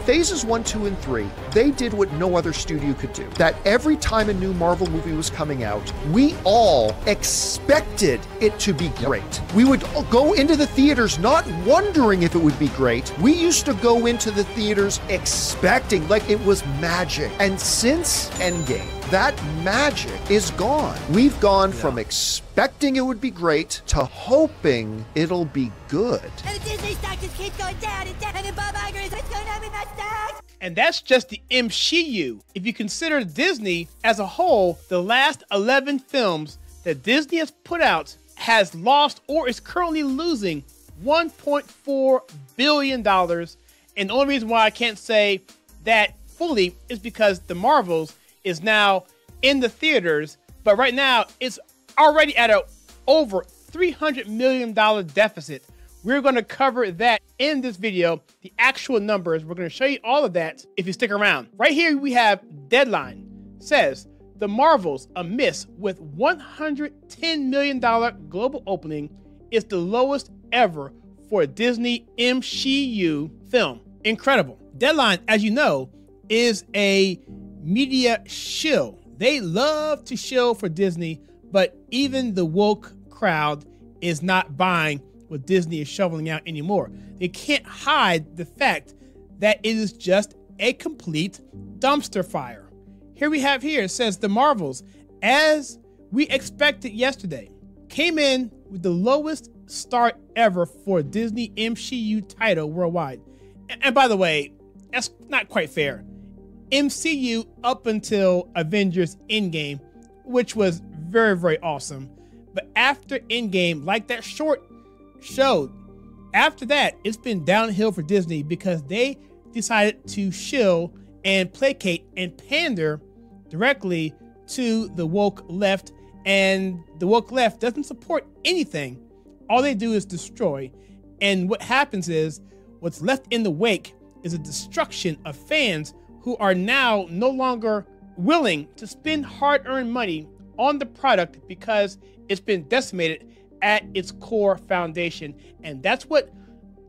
phases 1, 2, and 3, they did what no other studio could do. That every time a new Marvel movie was coming out, we all expected it to be great. We would go into the theaters not wondering if it would be great. We used to go into the theaters expecting, like it was magic. And since Endgame, that magic is gone. We've gone from expecting it would be great to hoping it'll be good. And the Disney stock just keeps going down and down, and Bob Iger is what's going on with my stocks? And that's just the MCU. If you consider Disney as a whole, the last 11 films that Disney has put out has lost or is currently losing $1.4 billion. And the only reason why I can't say that fully is because the Marvels is now in the theaters, but right now it's already at a over $300 million deficit. We're going to cover that in this video, the actual numbers. We're going to show you all of that if you stick around. Right here we have Deadline says the Marvels, a miss with $110 million global opening, is the lowest ever for a Disney MCU film. Incredible. Deadline, as you know, is a media shill. They love to shill for Disney, but even the woke crowd is not buying what Disney is shoveling out anymore. They can't hide the fact that it is just a complete dumpster fire. Here we have here, it says the Marvels, as we expected yesterday, came in with the lowest start ever for a Disney MCU title worldwide. And by the way, that's not quite fair. MCU up until Avengers Endgame, which was very, very awesome. But after Endgame, like that short showed, after that, it's been downhill for Disney because they decided to shill and placate and pander directly to the woke left. And the woke left doesn't support anything. All they do is destroy. And what happens is, what's left in the wake is a destruction of fans who are now no longer willing to spend hard-earned money on the product because it's been decimated at its core foundation. And that's what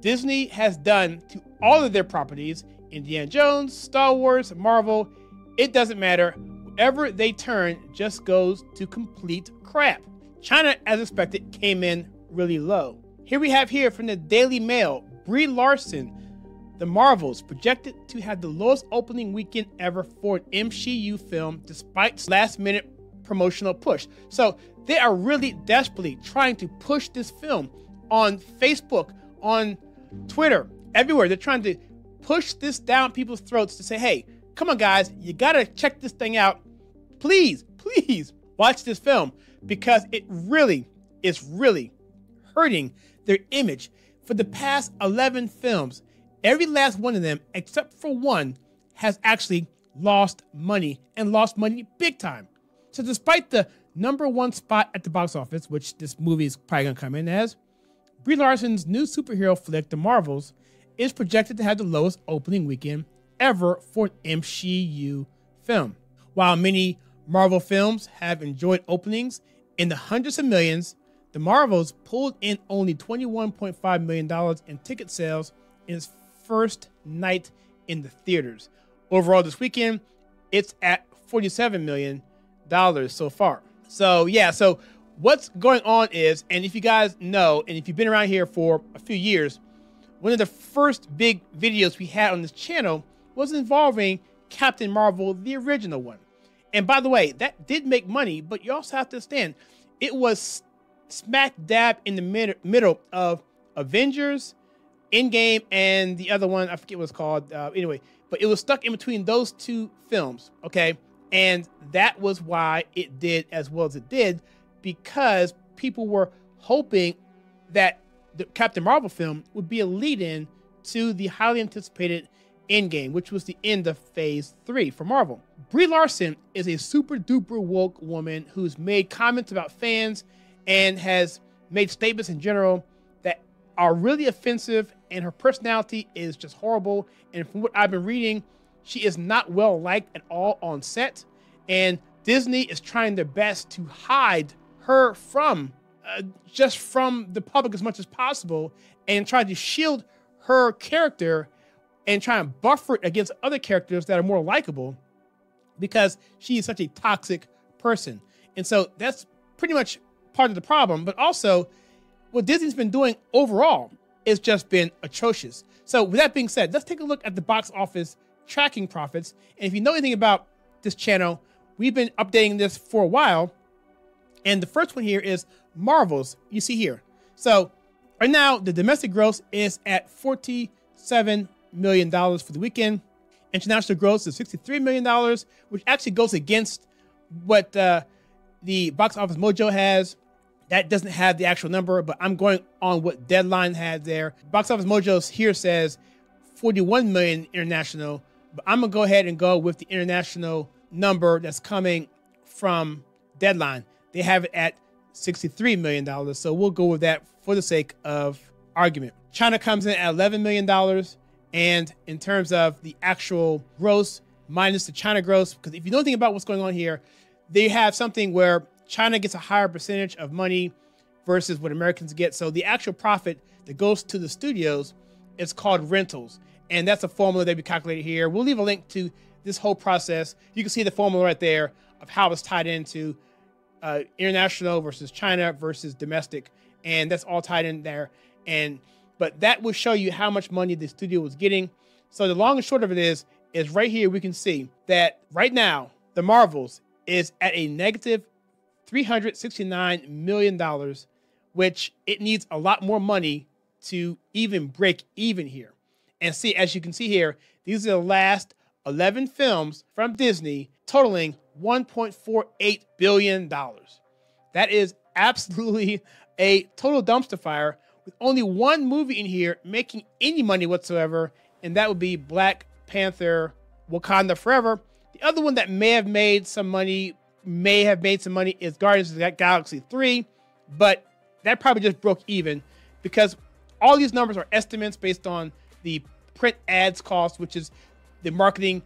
Disney has done to all of their properties. Indiana Jones, Star Wars, Marvel, it doesn't matter. Wherever they turn just goes to complete crap. China, as expected, came in really low. Here we have here from the Daily Mail, Brie Larson, the Marvels projected to have the lowest opening weekend ever for an MCU film despite last-minute promotional push. So they are really desperately trying to push this film on Facebook, on Twitter, everywhere. They're trying to push this down people's throats to say, hey, come on guys, you gotta check this thing out. Please, please watch this film because it really is really hurting their image. For the past 11 films, every last one of them, except for one, has actually lost money and lost money big time. So despite the #1 spot at the box office, which this movie is probably gonna come in as, Brie Larson's new superhero flick, The Marvels, is projected to have the lowest opening weekend ever for an MCU film. While many Marvel films have enjoyed openings in the hundreds of millions, The Marvels pulled in only $21.5 million in ticket sales in its first night in the theaters. Overall this weekend, it's at $47 million so far. So yeah, so what's going on is, and if you guys know, and if you've been around here for a few years, one of the first big videos we had on this channel was involving Captain Marvel, the original one. And by the way, that did make money, but you also have to understand, it was smack dab in the middle of Avengers, Endgame, and the other one, I forget what it's called. Anyway, but it was stuck in between those two films, okay? And that was why it did as well as it did, because people were hoping that the Captain Marvel film would be a lead-in to the highly anticipated Endgame, which was the end of Phase 3 for Marvel. Brie Larson is a super-duper woke woman who's made comments about fans and has made statements in general that are really offensive, and her personality is just horrible. And from what I've been reading, she is not well liked at all on set, and Disney is trying their best to hide her from just from the public as much as possible and try to shield her character and try and buffer it against other characters that are more likable because she is such a toxic person. And so that's pretty much part of the problem. But also, what Disney's been doing overall is just been atrocious. So with that being said, let's take a look at the box office tracking profits. And if you know anything about this channel, we've been updating this for a while. And the first one here is Marvel's, you see here. So right now, the domestic gross is at $47 million for the weekend. International gross is $63 million, which actually goes against what the Box Office Mojo has. That doesn't have the actual number, but I'm going on what Deadline had there. Box Office Mojo here says 41 million international, but I'm gonna go ahead and go with the international number that's coming from Deadline. They have it at $63 million, so we'll go with that for the sake of argument. China comes in at $11 million, and in terms of the actual gross minus the China gross, because if you know anything about what's going on here, they have something where China gets a higher percentage of money versus what Americans get. So the actual profit that goes to the studios is called rentals. And that's a formula that we calculated here. We'll leave a link to this whole process. You can see the formula right there of how it's tied into international versus China versus domestic. And that's all tied in there. But that will show you how much money the studio was getting. So the long and short of it is right here we can see that right now, the Marvels is at a negative $369 million, which it needs a lot more money to even break even here. And see, as you can see here, these are the last 11 films from Disney totaling $1.48 billion. That is absolutely a total dumpster fire with only one movie in here making any money whatsoever, and that would be Black Panther Wakanda Forever. The other one that may have made some money is Guardians of the Galaxy 3, but that probably just broke even because all these numbers are estimates based on the print ads cost, which is the marketing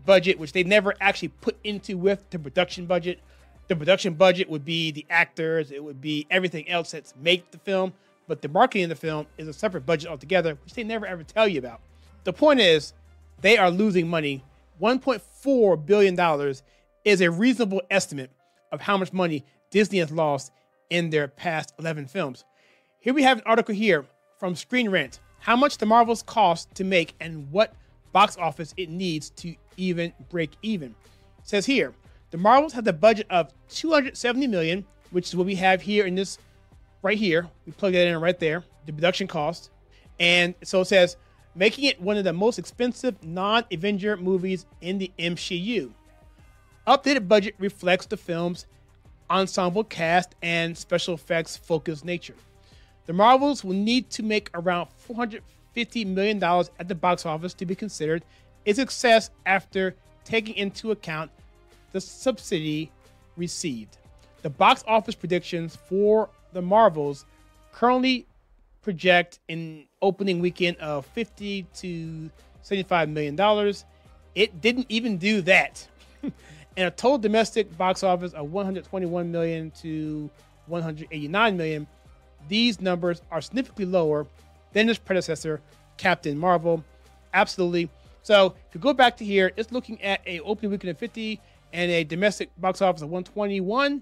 budget, which they never actually put into with the production budget. The production budget would be the actors, it would be everything else that's make the film, but the marketing of the film is a separate budget altogether, which they never ever tell you about. The point is, they are losing money. $1.4 billion is a reasonable estimate of how much money Disney has lost in their past 11 films. Here we have an article here from Screen Rant, how much the Marvels cost to make and what box office it needs to even break even. It says here, the Marvels have the budget of $270 million, which is what we have here in this right here. We plug that in right there, the production cost. And so it says, making it one of the most expensive non-Avenger movies in the MCU. Updated budget reflects the film's ensemble cast and special effects focused nature. The Marvels will need to make around $450 million at the box office to be considered a success after taking into account the subsidy received. The box office predictions for the Marvels currently project an opening weekend of $50 to $75 million. It didn't even do that. And a total domestic box office of $121 million to $189 million. These numbers are significantly lower than its predecessor, Captain Marvel. Absolutely. So if you go back to here, it's looking at an opening weekend of 50 and a domestic box office of 121.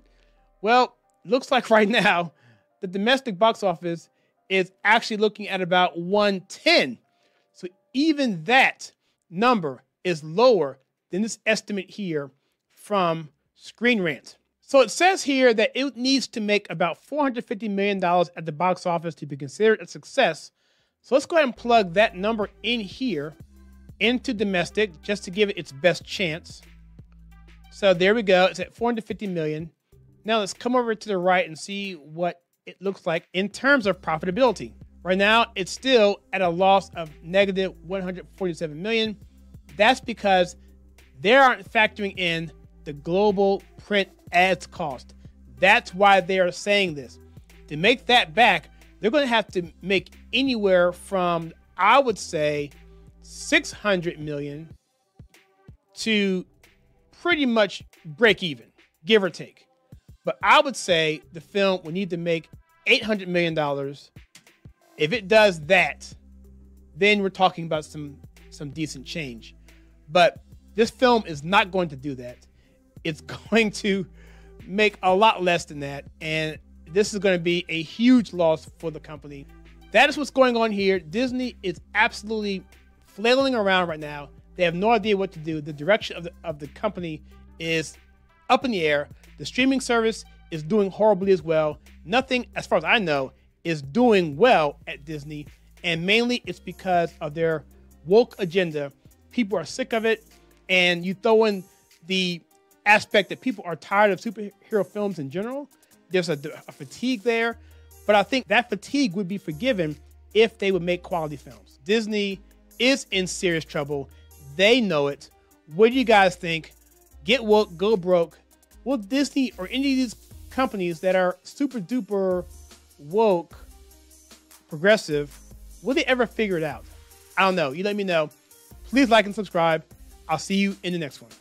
Well, looks like right now the domestic box office is actually looking at about 110. So even that number is lower than this estimate here from Screen Rant. So it says here that it needs to make about $450 million at the box office to be considered a success. So let's go ahead and plug that number in here into domestic just to give it its best chance. So there we go. It's at $450 million. Now let's come over to the right and see what it looks like in terms of profitability. Right now, it's still at a loss of negative $147 million. That's because they aren't factoring in the global print ads cost. That's why they are saying this. To make that back, they're going to have to make anywhere from, I would say, $600 million to pretty much break even, give or take. But I would say the film will need to make $800 million. If it does that, then we're talking about some some decent change. But this film is not going to do that. It's going to make a lot less than that. And this is going to be a huge loss for the company. That is what's going on here. Disney is absolutely flailing around right now. They have no idea what to do. The direction of the company is up in the air. The streaming service is doing horribly as well. Nothing, as far as I know, is doing well at Disney. And mainly it's because of their woke agenda. People are sick of it. And you throw in the aspect that people are tired of superhero films in general. There's a fatigue there. But I think that fatigue would be forgiven if they would make quality films. Disney is in serious trouble. They know it. What do you guys think? Get woke, go broke. Will Disney or any of these companies that are super duper woke, progressive, will they ever figure it out? I don't know. You let me know. Please like and subscribe. I'll see you in the next one.